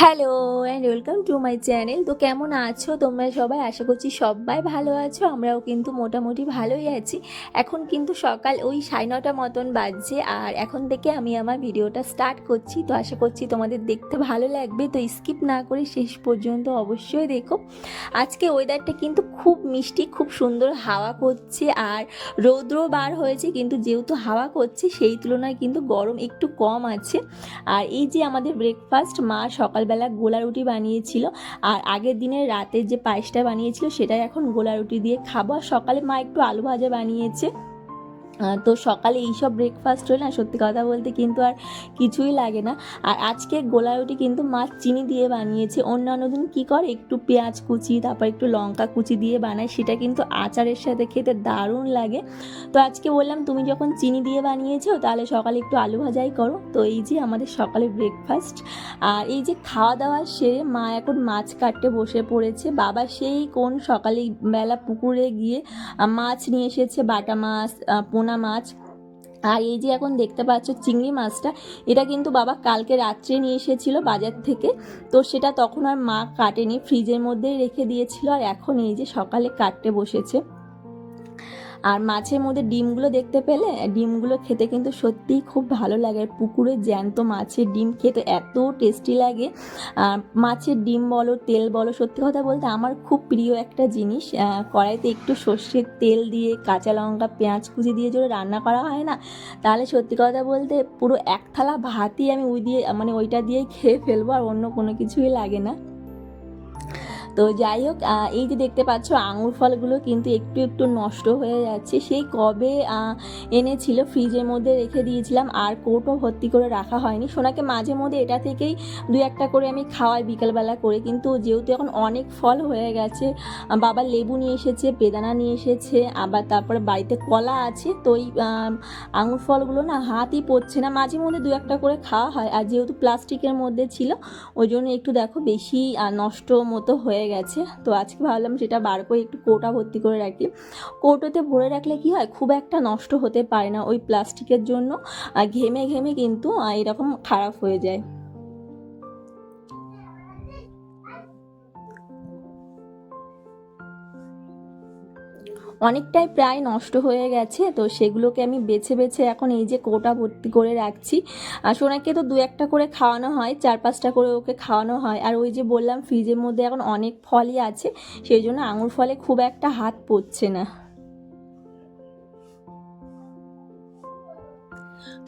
Hello and welcome to my channel. তো কেমন আছো তোমরা সবাই? আশা করছি সবাই ভালো আছো। আমরাও কিন্তু মোটামুটি ভালোই আছি। এখন কিন্তু সকাল ওই 9:30 মতন বাজছে, আর এখন থেকে আমি আমার ভিডিওটা স্টার্ট করছি। তো আশা করছি তোমাদের দেখতে ভালো লাগবে, তো স্কিপ না করে শেষ পর্যন্ত অবশ্যই দেখো। আজকে ওয়েদারটা কিন্তু খুব মিষ্টি, খুব সুন্দর হাওয়া করছে, আর রৌদ্র বার হয়েছে, কিন্তু যেহেতু হাওয়া করছে সেই তুলনায় কিন্তু গরম একটু কম আছে। আর এই যে আমাদের ব্রেকফাস্ট, মা সকালবেলা গোলা রুটি বানিয়েছিল, আর আগের দিনের রাতের যে পায়েসটা বানিয়েছিল সেটাই এখন গোলা রুটি দিয়ে খাবো। আর সকালে মা একটু আলু ভাজা বানিয়েছে। তো সকালে এইসব ব্রেকফাস্ট হলে না, সত্যি কথা বলতে কিন্তু আর কিছুই লাগে না। আর আজকে গোলা রুটি কিন্তু মা চিনি দিয়ে বানিয়েছে। অন্যান্য দিন কী করে, একটু পেঁয়াজ কুচি তারপর একটু লঙ্কা কুচি দিয়ে বানায়, সেটা কিন্তু আচারের সাথে খেতে দারুণ লাগে। তো আজকে বললাম তুমি যখন চিনি দিয়ে বানিয়েছো তাহলে সকালে একটু আলু ভাজাই করো। তো এই যে আমাদের সকালে ব্রেকফাস্ট। আর এই যে খাওয়া দাওয়া সেরে মা এখন মাছ কাটতে বসে পড়েছে। বাবা সেই কোন সকালে বেলা পুকুরে গিয়ে মাছ নিয়ে এসেছে, বাটা মাছ, পোনা মাছ। আর এই যে এখন দেখতে পাচ্ছ চিংড়ি মাছটা, এটা কিন্তু বাবা কালকে রাত্রে নিয়ে এসেছিল বাজার থেকে। তো সেটা তখন আর মা কাটেনি, ফ্রিজের মধ্যেই রেখে দিয়েছিল, আর এখন এই যে সকালে কাটতে বসেছে। আর মাছের মধ্যে ডিমগুলো দেখতে পেলে, ডিমগুলো খেতে কিন্তু সত্যিই খুব ভালো লাগে। পুকুরে জ্যান্ত মাছের ডিম খেতে এত টেস্টি লাগে। মাছের ডিম বলো, তেল বলো, সত্যি কথা বলতে আমার খুব প্রিয় একটা জিনিস। কড়াইতে একটু সর্ষের তেল দিয়ে কাঁচা লঙ্কা পেঁয়াজ কুচি দিয়ে যদি রান্না করা হয় না, তাহলে সত্যি কথা বলতে পুরো এক থালা ভাতই আমি ওইটা দিয়েই খেয়ে ফেলবো, আর অন্য কোনো কিছুই লাগে না। তো যাই হোক, এই যে দেখতে পাচ্ছ আঙুর ফলগুলো কিন্তু একটু একটু নষ্ট হয়ে যাচ্ছে। সেই কবে এনেছিল, ফ্রিজের মধ্যে রেখে দিয়েছিলাম, আর কৌটো ভর্তি করে রাখা হয়নি। সোনাকে মাঝে মধ্যে এটা থেকেই দু একটা করে আমি খাওয়াই বিকেলবেলা করে, কিন্তু যেহেতু এখন অনেক ফল হয়ে গেছে, বাবা লেবু নিয়ে এসেছে, বেদানা নিয়ে এসেছে, আবার তারপরে বাড়িতে কলা আছে, তো ওই আঙুর ফলগুলো না হাতই পড়ছে না। মাঝে মধ্যে দু একটা করে খাওয়া হয়, আর যেহেতু প্লাস্টিকের মধ্যে ছিল ওই জন্য একটু দেখো বেশি নষ্ট মতো হয়ে গেছে। তো আজকে ভাবলাম সেটা বার করে একটু কৌটা ভর্তি করে রাখি। কৌটোতে ভরে রাখলে কি হয়, খুব একটা নষ্ট হতে পারে না, ওই প্লাস্টিকের জন্য ঘেমে ঘেমে কিন্তু এরকম খারাপ হয়ে যায়। অনেকটাই প্রায় নষ্ট হয়ে গেছে, তো সেগুলোকে আমি বেছে বেছে এখন এই যে কৌটা ভর্তি করে রাখছি। আর সোনাকে তো দু একটা করে খাওয়ানো হয়, 4-5টা করে ওকে খাওয়ানো হয়। আর ওই যে বললাম ফ্রিজের মধ্যে এখন অনেক ফলই আছে, সেই জন্য আঙুর ফলে খুব একটা হাত পড়ছে না।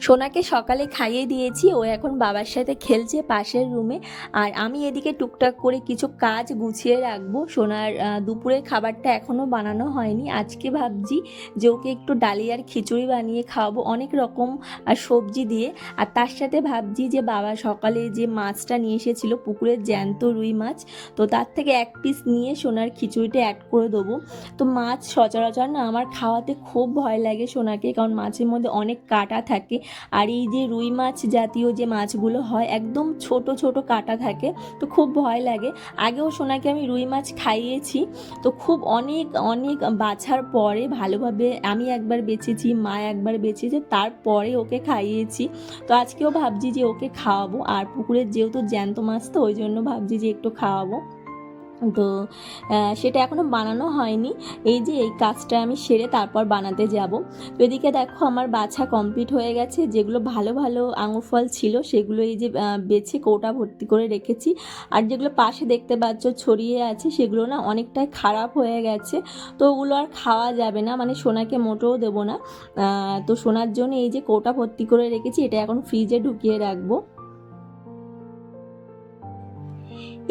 সোনাকে সকালে খাইয়ে দিয়েছি, ও এখন বাবার সাথে খেলছে পাশের রুমে। আর আমি এদিকে টুকটাক করে কিছু কাজ গুছিয়ে রাখবো। সোনার দুপুরের খাবারটা এখনও বানানো হয়নি। আজকে ভাবছি যে ওকে একটু ডালিয়ার খিচুড়ি বানিয়ে খাওয়াবো অনেক রকম সবজি দিয়ে। আর তার সাথে ভাবছি যে বাবা সকালে যে মাছটা নিয়ে এসেছিলো পুকুরের জ্যান্ত রুই মাছ, তো তার থেকে এক পিস নিয়ে সোনার খিচুড়িটা অ্যাড করে দেবো। তো মাছ সচরাচর না আমার খাওয়াতে খুব ভয় লাগে সোনাকে, কারণ মাছের মধ্যে অনেক কাঁটা থাকে। আর এই যে রুই মাছ জাতীয় যে মাছগুলো হয় একদম ছোট ছোট কাঁটা থাকে, তো খুব ভয় লাগে। আগেও সোনাকে আমি রুই মাছ খাইয়েছি, তো খুব অনেক অনেক বাছার পরে ভালোভাবে আমি একবার বেছেছি, মা একবার বেছেছে, তারপরে ওকে খাইয়েছি। তো আজকেও ভাবছি যে ওকে খাওয়াবো, আর পুকুরের যেহেতু জ্যান্ত মাছ তো ওই জন্য ভাবছি যে একটু খাওয়াবো। তো সেটা এখনও বানানো হয়নি। এই যে এই কাজটা আমি সেরে তারপর বানাতে যাব। তো এদিকে দেখো আমার বাছা কমপ্লিট হয়ে গেছে। যেগুলো ভালো ভালো আঙুর ফল ছিল সেগুলো এই যে বেছে কৌটা ভর্তি করে রেখেছি। আর যেগুলো পাশে দেখতে পাচ্ছ ছড়িয়ে আছে সেগুলো না অনেকটাই খারাপ হয়ে গেছে, তো ওগুলো আর খাওয়া যাবে না, মানে সোনাকে মোটেও দেবো না। তো সোনার জন্য এই যে কৌটা ভর্তি করে রেখেছি, এটা এখন ফ্রিজে ঢুকিয়ে রাখবো।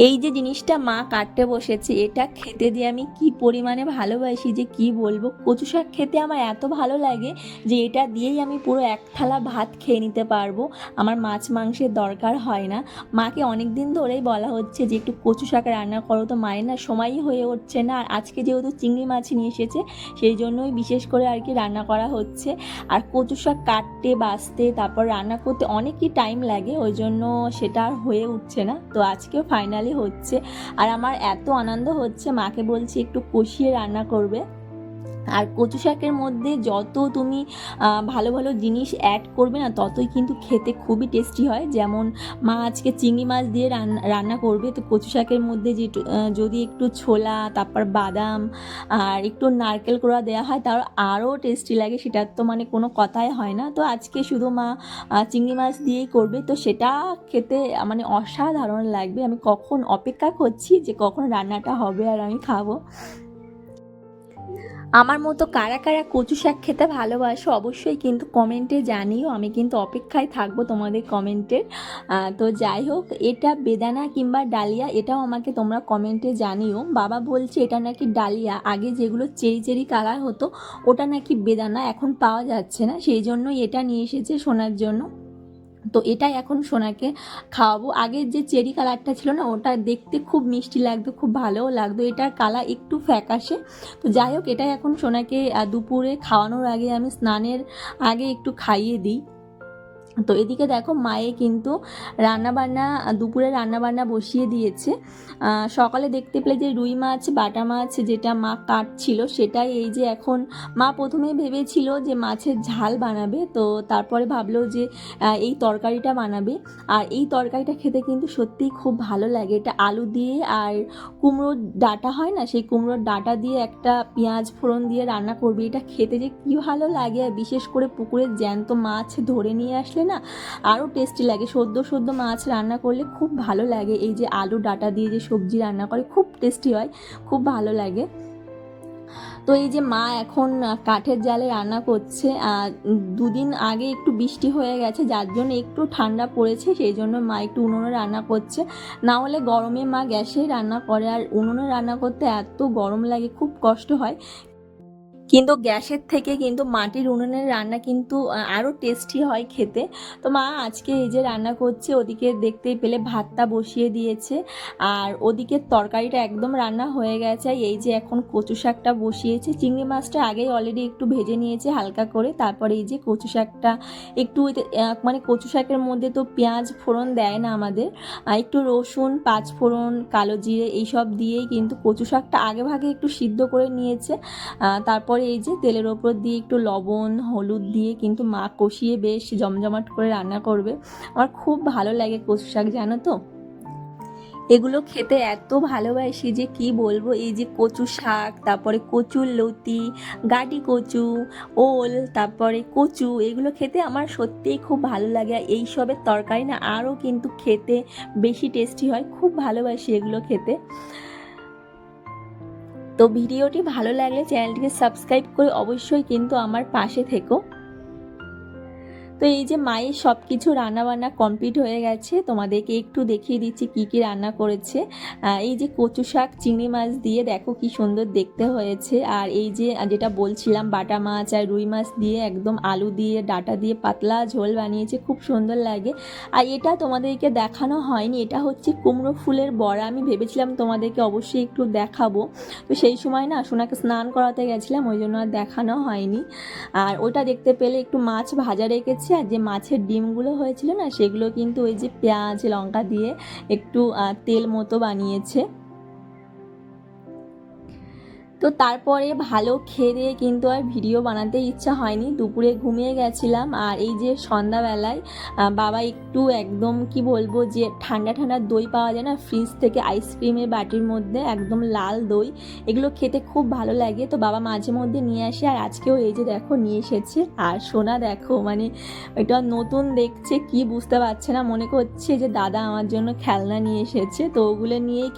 এই যে জিনিসটা মা কাটতে বসেছে, এটা খেতে দিয়ে আমি কি পরিমাণে ভালোবাসি যে কি বলবো। কচু শাক খেতে আমার এত ভালো লাগে যে এটা দিয়েই আমি পুরো এক থালা ভাত খেয়ে নিতে পারবো, আমার মাছ মাংসের দরকার হয় না। মাকে অনেক দিন ধরেই বলা হচ্ছে যে একটু কচু শাক রান্না করো, তো মায়ের না সময়ই হয়ে উঠছে না। আর আজকে যেহেতু চিংড়ি মাছ নিয়ে এসেছে সেই জন্যই বিশেষ করে আর কি রান্না করা হচ্ছে। আর কচু শাক কাটতে বাছতে তারপর রান্না করতে অনেকই টাইম লাগে, ওই জন্য সেটা আর হয়ে উঠছে না। তো আজকেও ফাইনালি হচ্ছে, আর আমার এত আনন্দ হচ্ছে, মাকে বলছি একটু কষিয়ে রান্না করবে। আর কচু শাকের মধ্যে যত তুমি ভালো ভালো জিনিস অ্যাড করবে না, ততই কিন্তু খেতে খুবই টেস্টি হয়। যেমন মা আজকে চিংড়ি মাছ দিয়ে রান্না করবে, তো কচু শাকের মধ্যে যে যদি একটু ছোলা, তারপর বাদাম আর একটু নারকেল কোড়া দেওয়া হয়, তার আরও টেস্টি লাগে। সেটার তো মানে কোনো কথাই হয় না। তো আজকে শুধু মা চিংড়ি মাছ দিয়েই করবে, তো সেটা খেতে মানে অসাধারণ লাগবে। আমি কখন অপেক্ষা করছি যে কখন রান্নাটা হবে আর আমি খাবো। আমার মতো কারা কারা কচু শাক খেতে ভালোবাসো অবশ্যই কিন্তু কমেন্টে জানিও, আমি কিন্তু অপেক্ষায় থাকবো তোমাদের কমেন্টের। তো যাই হোক, এটা বেদানা কিংবা ডালিয়া এটাও আমাকে তোমরা কমেন্টে জানিও। বাবা বলছে এটা নাকি ডালিয়া, আগে যেগুলো চেরি চেরি কালার হতো ওটা নাকি বেদানা, এখন পাওয়া যাচ্ছে না, সেই জন্যই এটা নিয়ে এসেছে সোনার জন্য। তো এটাই এখন সোনাকে খাওয়াবো। আগের যে চেরি কালারটা ছিল না, ওটা দেখতে খুব মিষ্টি লাগতো, খুব ভালোও লাগতো, এটার কালার একটু ফ্যাকাশে। তো যাই হোক, এটাই এখন সোনাকে দুপুরে খাওয়ানোর আগে, আমি স্নানের আগে একটু খাইয়ে দিই। তো এদিকে দেখো মায়ে কিন্তু রান্নাবান্না, দুপুরে রান্নাবান্না বসিয়ে দিয়েছে। সকালে দেখতে পেলে যে রুই মাছ, বাটা মাছ যেটা মা কাটছিল, সেটাই এই যে এখন মা প্রথমে ভেবেছিল যে মাছের ঝাল বানাবে, তো তারপরে ভাবলো যে এই তরকারিটা বানাবে। আর এই তরকারিটা খেতে কিন্তু সত্যিই খুব ভালো লাগে। এটা আলু দিয়ে আর কুমড়োর ডাঁটা হয় না, সেই কুমড়োর ডাঁটা দিয়ে একটা পেঁয়াজ ফোড়ন দিয়ে রান্না করবে। এটা খেতে যে কী ভালো লাগে, আর বিশেষ করে পুকুরের জ্যান্ত মাছ ধরে নিয়ে আসলে না আরও টেস্টি লাগে। সদ্য সদ্য মাছ রান্না করলে খুব ভালো লাগে। এই যে আলু ডাঁটা দিয়ে যে সবজি রান্না করে খুব টেস্টি হয়, খুব ভালো লাগে। তো এই যে মা এখন কাঠের জালে রান্না করছে। দুদিন আগে একটু বৃষ্টি হয়ে গেছে, যার জন্য একটু ঠান্ডা পড়েছে, সেই জন্য মা একটু উনুনে রান্না করছে। না হলে গরমে মা গ্যাসেই রান্না করে, আর উনুনে রান্না করতে এত গরম লাগে, খুব কষ্ট হয়। কিন্তু গ্যাসের থেকে কিন্তু মাটির উনুনের রান্না কিন্তু আরও টেস্টি হয় খেতে। তো মা আজকে এই যে রান্না করছে, ওদিকে দেখতেই পেলে ভাতটা বসিয়ে দিয়েছে, আর ওদিকে তরকারিটা একদম রান্না হয়ে গেছে। এই যে এখন কচু শাকটা বসিয়েছে, চিংড়ি মাছটা আগেই অলরেডি একটু ভেজে নিয়েছে হালকা করে, তারপরে এই যে কচু শাকটা একটু মানে কচু শাকের মধ্যে তো পেঁয়াজ ফোড়ন দেয় না আমাদের, একটু রসুন, পাঁচ ফোড়ন, কালো জিরে এইসব দিয়েই কিন্তু কচু শাকটা আগে ভাগে একটু সিদ্ধ করে নিয়েছে। তারপরে এই যে তেলের ওপর দিয়ে একটু লবণ হলুদ দিয়ে কিন্তু মা কষিয়ে বেশ জমজমাট করে রান্না করবে। আমার খুব ভালো লাগে কচু শাক, জানো তো। এগুলো খেতে এত ভালোবাসি যে কি বলবো। এই যে কচু শাক, তারপরে কচুর লতি, গাটি কচু, ওল, তারপরে কচু, এগুলো খেতে আমার সত্যিই খুব ভালো লাগে। আর এইসবের তরকারি না আরও কিন্তু খেতে বেশি টেস্টি হয়, খুব ভালোবাসি এগুলো খেতে। তো ভিডিওটি ভালো লাগলে চ্যানেলটিকে সাবস্ক্রাইব করে অবশ্যই কিন্তু আমার পাশে থেকো। তো এই যে মায়ের সব কিছু রান্নাবান্না কমপ্লিট হয়ে গেছে, তোমাদেরকে একটু দেখিয়ে দিচ্ছি কি কি রান্না করেছে। এই যে কচু শাক চিংড়ি মাছ দিয়ে দেখো কি সুন্দর দেখতে হয়েছে। আর এই যে যেটা বলছিলাম বাটা মাছ আর রুই মাছ দিয়ে একদম আলু দিয়ে ডাঁটা দিয়ে পাতলা ঝোল বানিয়েছে, খুব সুন্দর লাগে। আর এটা তোমাদেরকে দেখানো হয়নি, এটা হচ্ছে কুমড়ো ফুলের বড়া। আমি ভেবেছিলাম তোমাদেরকে অবশ্যই একটু দেখাবো, তো সেই সময় না সোনাকে স্নান করাতে গেছিলাম, ওই জন্য আর দেখানো হয়নি। আর ওটা দেখতে পেলে একটু মাছ ভাজা রেখেছি, আর যে মাছের ডিমগুলো হয়েছিল না, সেগুলো কিন্তু ওই যে পেঁয়াজ লঙ্কা দিয়ে একটু তেল মতো বানিয়েছে। তো তারপরে ভালো খেয়ে দিয়ে কিন্তু আর ভিডিও বানাতে ইচ্ছা হয়নি, দুপুরে ঘুমিয়ে গেছিলাম। আর এই যে সন্ধ্যাবেলায় বাবা একটু একদম কি বলবো, যে ঠান্ডা ঠান্ডা দই পাওয়া যায় না ফ্রিজ থেকে, আইসক্রিমের বাটির মধ্যে একদম লাল দই, এগুলো খেতে খুব ভালো লাগে। তো বাবা মাঝে মধ্যে নিয়ে আসে, আর আজকেও এই যে দেখো নিয়ে এসেছে। আর সোনা দেখো মানে এটা নতুন দেখছে, কি বুঝতে পারছে না, মনে করছে যে দাদা আমার জন্য খেলনা নিয়ে এসেছে, তো ওগুলো নিয়েই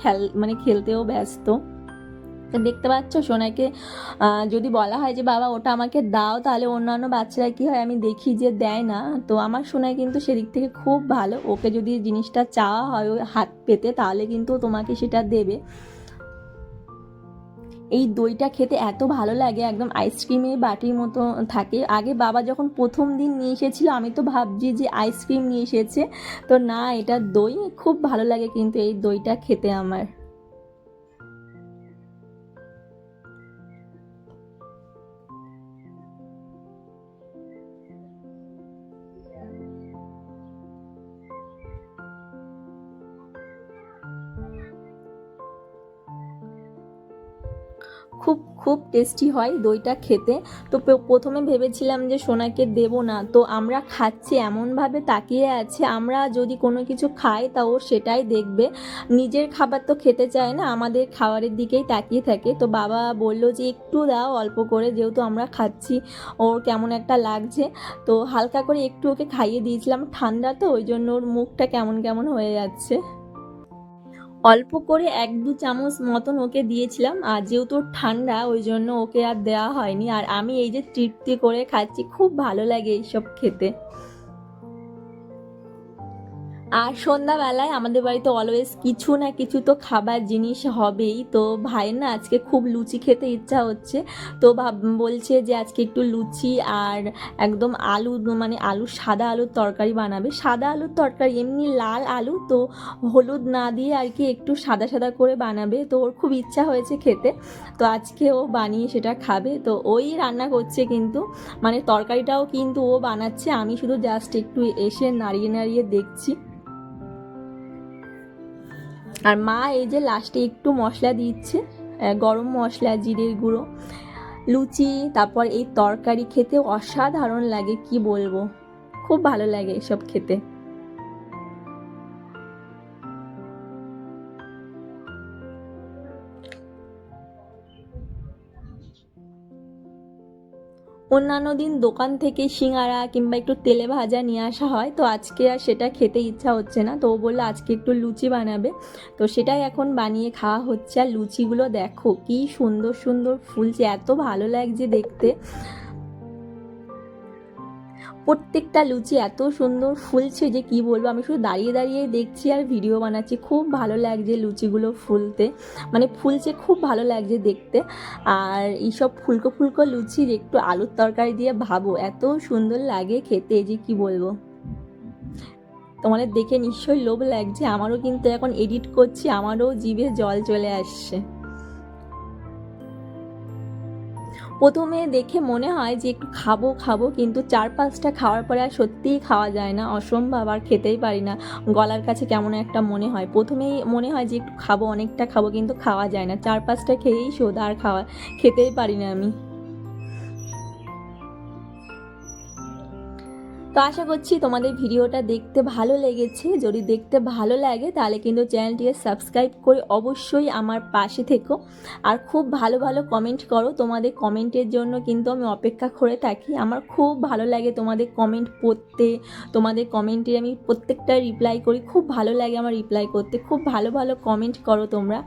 খেলতেও ব্যস্ত। তো দেখতে পাচ্ছ সোনাকে যদি বলা হয় যে বাবা ওটা আমাকে দাও, তাহলে অন্যান্য বাচ্চারা কী হয় আমি দেখি যে দেয় না। তো আমার সোনাই কিন্তু সেদিক থেকে খুব ভালো, ওকে যদি জিনিসটা চাওয়া হয় ওই হাত পেতে, তাহলে কিন্তু তোমাকে সেটা দেবে। এই দইটা খেতে এত ভালো লাগে, একদম আইসক্রিমের বাটির মতো থাকে। আগে বাবা যখন প্রথম দিন নিয়ে এসেছিলো, আমি তো ভাবছি যে আইসক্রিম নিয়ে এসেছে, তো না, এটা দই। খুব ভালো লাগে কিন্তু এই দইটা খেতে আমার। খুব খুব টেস্টি হয় দইটা খেতে। তো প্রথমে ভেবেছিলাম যে সোনাকে দেবো না, তো আমরা খাচ্ছি এমনভাবে তাকিয়ে আছে, আমরা যদি কোনো কিছু খাই তা ও সেটাই দেখবে, নিজের খাবার তো খেতে চায় না, আমাদের খাবারের দিকেই তাকিয়ে থাকে। তো বাবা বললো যে একটু দাও অল্প করে, যেহেতু আমরা খাচ্ছি ওর কেমন একটা লাগছে, তো হালকা করে একটু ওকে খাইয়ে দিয়েছিলাম, ঠান্ডা তো ওই জন্য ওর মুখটা কেমন কেমন হয়ে যাচ্ছে। অল্প করে 1-2 চামচ মতন ওকে দিয়েছিলাম, আর যেহেতু ঠান্ডা ওই জন্য ওকে আর দেওয়া হয়নি। আর আমি এই যে তৃপ্তি করে খাচ্ছি, খুব ভালো লাগে এইসব খেতে। আর সন্ধ্যাবেলায় আমাদের বাড়িতে অলওয়েজ কিছু না কিছু তো খাবার জিনিস হবেই। তো ভাইয়ের না আজকে খুব লুচি খেতে ইচ্ছা হচ্ছে, তো বলছে যে আজকে একটু লুচি আর একদম আলু, মানে আলু, সাদা আলুর তরকারি বানাবে। সাদা আলুর তরকারি, এমনি লাল আলু তো হলুদ না দিয়ে আর কি একটু সাদা সাদা করে বানাবে, তো ওর খুব ইচ্ছা হয়েছে খেতে, তো আজকে ও বানিয়ে সেটা খাবে। তো ওই রান্না করছে, কিন্তু মানে তরকারিটাও কিন্তু ও বানাচ্ছে, আমি শুধু জাস্ট একটু এসে নাড়িয়ে নাড়িয়ে দেখছি। আর মা এই যে লাস্টে একটু মশলা দিচ্ছে, গরম মশলা, জিরের গুঁড়ো। লুচি তারপর এই তরকারি খেতে অসাধারণ লাগে, কি বলবো, খুব ভালো লাগে এসব খেতে। অন্যান্য দিন দোকান থেকে সিঙ্গারা কিংবা একটু তেলে ভাজা নিয়ে আসা হয়, তো আজকে আর সেটা খেতে ইচ্ছা হচ্ছে না, তো ও বললো আজকে একটু লুচি বানাবে, তো সেটাই এখন বানিয়ে খাওয়া হচ্ছে। আর লুচিগুলো দেখো কি সুন্দর সুন্দর ফুলছে, এত ভালো লাগছে দেখতে, প্রত্যেকটা লুচি এত সুন্দর ফুলছে যে কি বলবো, আমি শুধু দাঁড়িয়ে দাঁড়িয়ে দেখছি আর ভিডিও বানাচ্ছি, খুব ভালো লাগছে লুচিগুলো ফুলতে, মানে ফুলছে, খুব ভালো লাগছে দেখতে। আর এইসব ফুলকো ফুলকো লুচি একটু আলুর তরকারি দিয়ে ভাবো এত সুন্দর লাগে খেতে যে কি বলবো। তোমাদের দেখে নিশ্চয়ই লোভ লাগছে, আমারও কিন্তু এখন এডিট করছি, আমারও জিভে জল চলে আসছে। প্রথমে দেখে মনে হয় যে একটু খাবো খাবো, কিন্তু 4-5টা খাওয়ার পরে আর সত্যিই খাওয়া যায় না, অসম্ভব, আর খেতেই পারি না, গলার কাছে কেমন একটা মনে হয়। প্রথমেই মনে হয় যে একটু খাবো, অনেকটা খাবো, কিন্তু খাওয়া যায় না, 4-5টা খেয়েই শোধ, আর খেতেই পারি না আমি। তো আশা করছি তোমাদের ভিডিওটা দেখতে ভালো লেগেছে, যদি দেখতে ভালো লাগে তাহলে কিন্তু চ্যানেলটিকে সাবস্ক্রাইব করে অবশ্যই আমার পাশে থেকো, আর খুব ভালো ভালো কমেন্ট করো, তোমাদের কমেন্টের জন্য কিন্তু আমি অপেক্ষা করে থাকি, আমার খুব ভালো লাগে তোমাদের কমেন্ট পড়তে, তোমাদের কমেন্টে আমি প্রত্যেকটা রিপ্লাই করি, খুব ভালো লাগে আমার রিপ্লাই করতে, খুব ভালো ভালো কমেন্ট করো তোমরা।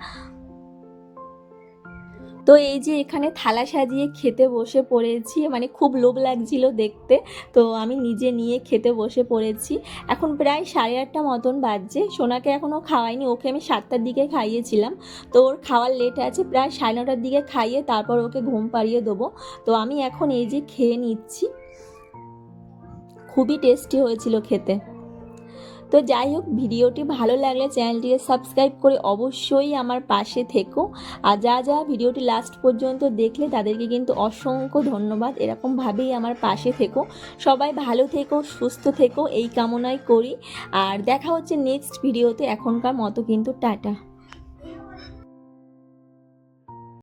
তো এই যে এখানে থালা সাজিয়ে খেতে বসে পড়েছি, মানে খুব লোভ লাগছিল দেখতে, তো আমি নিজে নিয়ে খেতে বসে পড়েছি। এখন প্রায় 8:30 মতন বাজছে, সোনাকে এখনও খাওয়াইনি, ওকে আমি 7টার দিকে খাইয়েছিলাম, তো ওর খাওয়ার লেট আছে, প্রায় 9:30টার দিকে খাইয়ে তারপর ওকে ঘুম পাড়িয়ে দেবো। তো আমি এখন এই যে খেয়ে নিচ্ছি, খুবই টেস্টি হয়েছিল খেতে। তো যাই হোক, ভিডিওটি ভালো লাগলে চ্যানেলটিকে সাবস্ক্রাইব করে অবশ্যই আমার পাশে থেকো, আর যা ভিডিওটি লাস্ট পর্যন্ত দেখলে তাদেরকে কিন্তু অসংখ্য ধন্যবাদ, এরকমভাবেই আমার পাশে থেকো। সবাই ভালো থেকো, সুস্থ থেকো, এই কামনাই করি। আর দেখা হচ্ছে নেক্সট ভিডিওতে, এখনকার মতো কিন্তু টাটা।